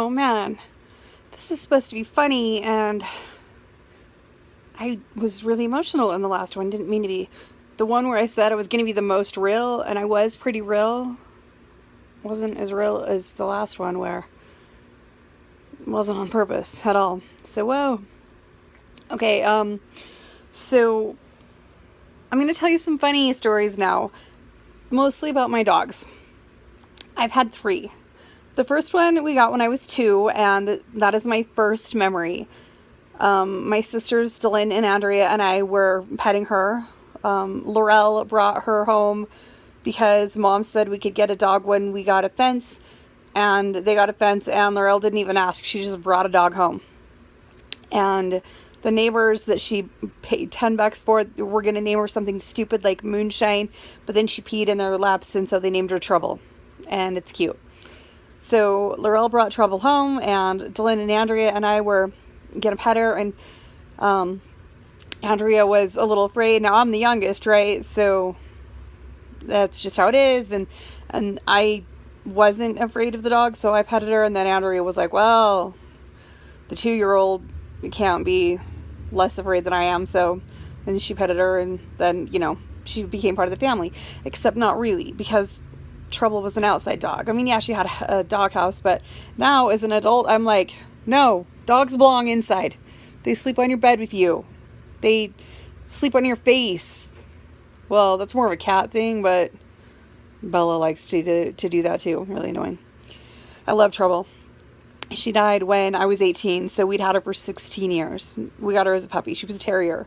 Oh man, this is supposed to be funny, and I was really emotional in the last one. Didn't mean to be. The one where I said I was going to be the most real, and I was pretty real, wasn't as real as the last one where it wasn't on purpose at all. So, whoa. Okay, so I'm going to tell you some funny stories now, mostly about my dogs. I've had 3. The first one we got when I was 2, and that is my first memory. My sisters, Dylan and Andrea, and I were petting her. Laurel brought her home because Mom said we could get a dog when we got a fence, and they got a fence, and Laurel didn't even ask. She just brought a dog home. And the neighbors that she paid $10 for were going to name her something stupid like Moonshine, but then she peed in their laps, and so they named her Trouble. And it's cute. So Laurel brought Trouble home, and Dylan and Andrea and I were going to pet her, and Andrea was a little afraid. Now I'm the youngest, right? So that's just how it is. And I wasn't afraid of the dog, so I petted her, and then Andrea was like, well, the 2-year-old can't be less afraid than I am. So then she petted her, and then, she became part of the family, except not really, because Trouble was an outside dog. I mean, yeah, she had a doghouse, but now as an adult, I'm like, no, dogs belong inside. They sleep on your bed with you. They sleep on your face. Well, that's more of a cat thing, but Bella likes to do that too. Really annoying. I love Trouble. She died when I was 18, so we'd had her for 16 years. We got her as a puppy. She was a terrier.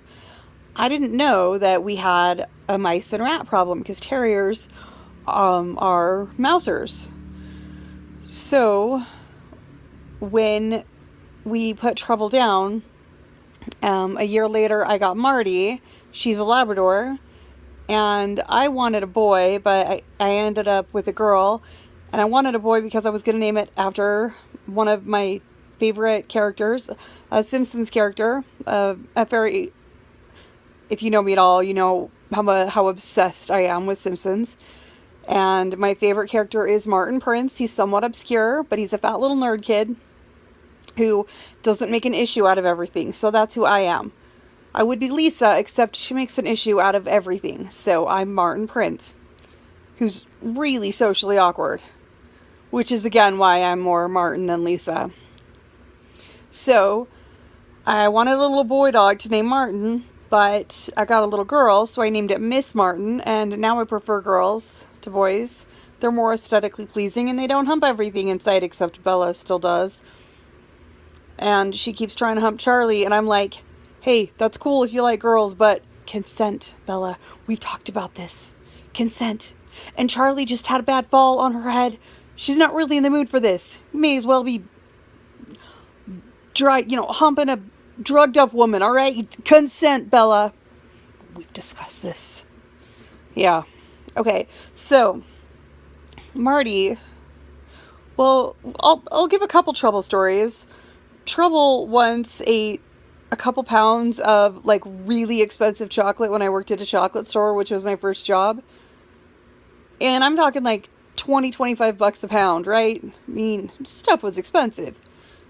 I didn't know that we had a mice and rat problem, because terriers are mousers. So when we put Trouble down, a year later I got Marty. She's a Labrador, and I wanted a boy, but I ended up with a girl, and I wanted a boy because I was going to name it after one of my favorite characters, a Simpsons character, if you know me at all, you know how obsessed I am with Simpsons. And my favorite character is Martin Prince. He's somewhat obscure, but he's a fat little nerd kid who doesn't make an issue out of everything. So that's who I am. I would be Lisa, except she makes an issue out of everything. So I'm Martin Prince, who's really socially awkward, which is again why I'm more Martin than Lisa. So I wanted a little boy dog to name Martin, but I got a little girl, so I named it Miss Martin, and now I prefer girls to boys. They're more aesthetically pleasing, and they don't hump everything inside, except Bella still does. And she keeps trying to hump Charlie, and I'm like, hey, that's cool if you like girls, but consent, Bella. We've talked about this. Consent. And Charlie just had a bad fall on her head. She's not really in the mood for this. May as well be humping a drugged up woman, all right? Consent, Bella. We've discussed this. Yeah. Okay, so Marty, well, I'll give a couple Trouble stories. Trouble once ate a couple pounds of like really expensive chocolate when I worked at a chocolate store, which was my first job. And I'm talking like $25 a pound, right? I mean, stuff was expensive.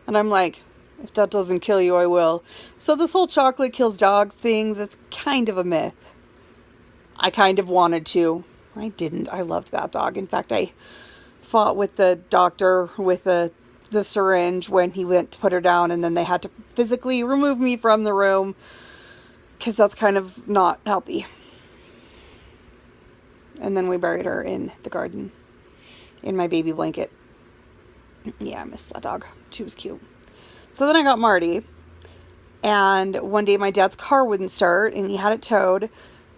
And I'm like, if that doesn't kill you, I will. So this whole chocolate kills dogs things, it's kind of a myth. I kind of wanted to. I didn't. I loved that dog. In fact, I fought with the doctor with the syringe when he went to put her down, and then they had to physically remove me from the room because that's kind of not healthy. And then we buried her in the garden in my baby blanket. Yeah, I miss that dog. She was cute. So then I got Marty, and one day my dad's car wouldn't start, and he had it towed,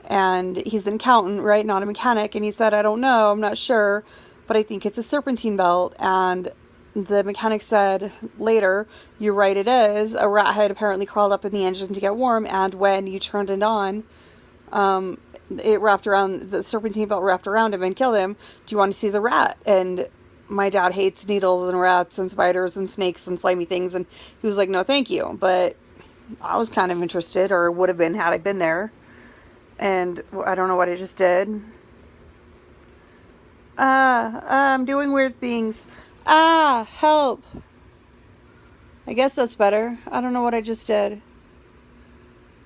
and he's an accountant, right, not a mechanic, and he said, I don't know, I'm not sure, but I think it's a serpentine belt. And the mechanic said later, you're right, it is. A rat had apparently crawled up in the engine to get warm, and when you turned it on, it wrapped around, the serpentine belt wrapped around him and killed him. Do you want to see the rat? And my dad hates needles and rats and spiders and snakes and slimy things, and he was like, no thank you. But I was kind of interested, or would have been had I been there. And I don't know what I just did. I'm doing weird things. Help. I guess that's better. I don't know what I just did.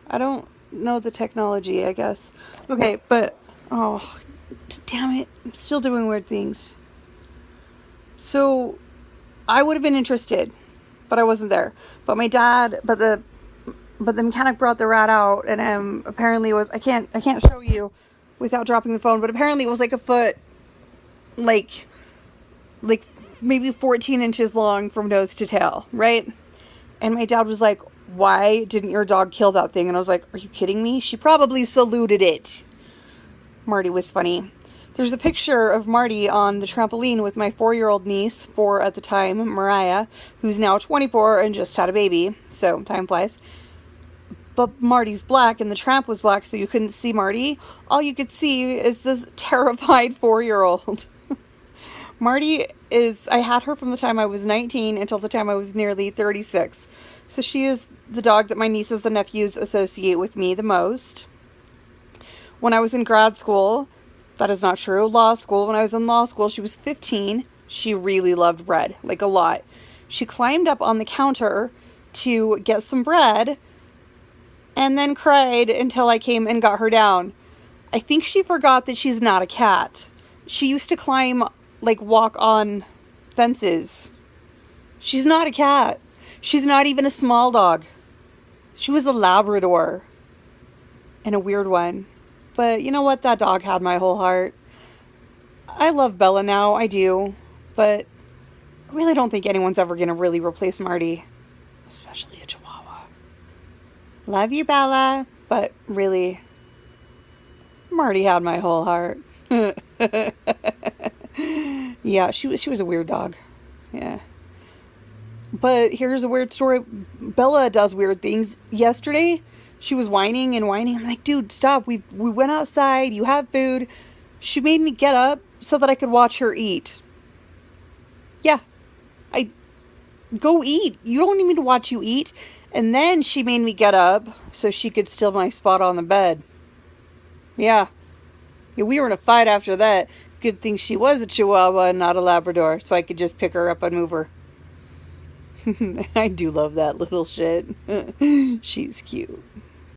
I don't know the technology, I guess. Okay, but, oh, damn it. I'm still doing weird things. So, I would have been interested, but I wasn't there. But my dad, but the mechanic brought the rat out, and apparently it was, I can't show you without dropping the phone, but apparently it was like a foot, like maybe 14 inches long from nose to tail, right? And my dad was like, why didn't your dog kill that thing? And I was like, are you kidding me? She probably saluted it. Marty was funny. There's a picture of Marty on the trampoline with my 4-year-old niece, 4 at the time, Mariah, who's now 24 and just had a baby. So time flies. But Marty's black and the tramp was black, so you couldn't see Marty. All you could see is this terrified 4-year-old. Marty I had her from the time I was 19 until the time I was nearly 36. So she is the dog that my nieces and nephews associate with me the most. When I was in grad school, that is not true, law school, when I was in law school, she was 15. She really loved bread, like a lot. She climbed up on the counter to get some bread and then cried until I came and got her down. I think she forgot that she's not a cat. She used to climb, walk on fences. She's not a cat. She's not even a small dog. She was a Labrador. And a weird one. But you know what? That dog had my whole heart. I love Bella now. I do. But I really don't think anyone's ever going to really replace Marty. Especially a Chihuahua. Love you, Bella. But really, Marty had my whole heart. Yeah, she was a weird dog. Yeah. But here's a weird story. Bella does weird things. Yesterday, she was whining and whining. I'm like, dude, stop. We went outside. You have food. She made me get up so that I could watch her eat. Yeah. Go eat. You don't need me to watch you eat. And then she made me get up so she could steal my spot on the bed. Yeah. We were in a fight after that. Good thing she was a Chihuahua and not a Labrador, so I could just pick her up and move her. I do love that little shit. She's cute.